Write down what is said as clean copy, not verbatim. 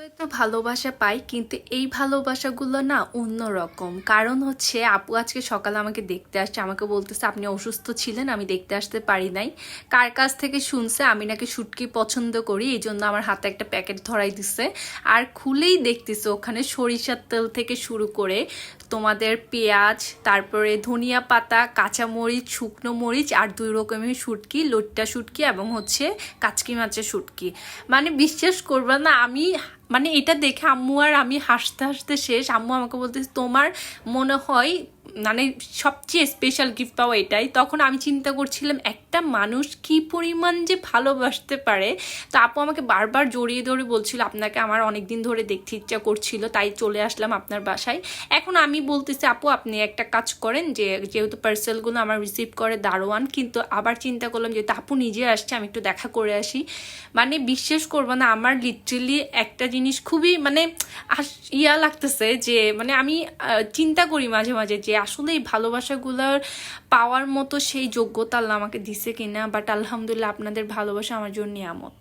এত ভালোবাসা পাই, কিন্তু এই ভালোবাসাগুলো না অন্যরকম। কারণ হচ্ছে আপু আজকে সকালে আমাকে দেখতে আসছে, আমাকে বলতেছে আপনি অসুস্থ ছিলেন, আমি দেখতে আসতে পারি নাই। কার কাছ থেকে শুনছে আমি নাকি শুটকি পছন্দ করি, এই জন্য আমার হাতে একটা প্যাকেট ধরাই দিছে। আর খুলেই দেখতেছে ওখানে সরিষার তেল থেকে শুরু করে তোমাদের পেঁয়াজ, তারপরে ধনিয়া পাতা, কাঁচামরিচ, শুকনো মরিচ আর 2 রকমের শুটকি, লইট্টা শুটকি এবং হচ্ছে কাচকি মাছের শুটকি। মানে বিশ্বাস করবে না, আমি মানে এটা দেখে আম্মু আর আমি হাসতে হাসতে শেষ। আম্মু আমাকে বলতেছে তোমার মনে হয় মানে সবচেয়ে স্পেশাল গিফট পাওয়া এটাই। তখন আমি চিন্তা করছিলাম একটা মানুষ কি পরিমাণ যে ভালোবাসতে পারে। তো আপু আমাকে বারবার জড়িয়ে ধরে বলছিল আপনাকে আমার অনেক দিন ধরে দেখতে ইচ্ছা করছিল, তাই চলে আসলাম আপনার বাসায়। এখন আমি বলতেছি আপু আপনি একটা কাজ করেন, যে যেহেতু পার্সেলগুলো আমার রিসিভ করে দারোয়ান, কিন্তু আবার চিন্তা করলাম যেহেতু আপু নিজে আসছে আমি একটু দেখা করে আসি। মানে বিশ্বাস করবো না, আমার লিটারেলি একটা জিনিস খুবই মানে ইয়া লাগতেছে, যে মানে আমি চিন্তা করি মাঝে মাঝে যে আসলে এই ভালোবাসাগুলোর পাওয়ার মতো সেই যোগ্যতা আল্লাহ আমাকে দিছে কিনা। বাট আলহামদুলিল্লাহ আপনাদের ভালোবাসা আমার জন্য নিয়ামত।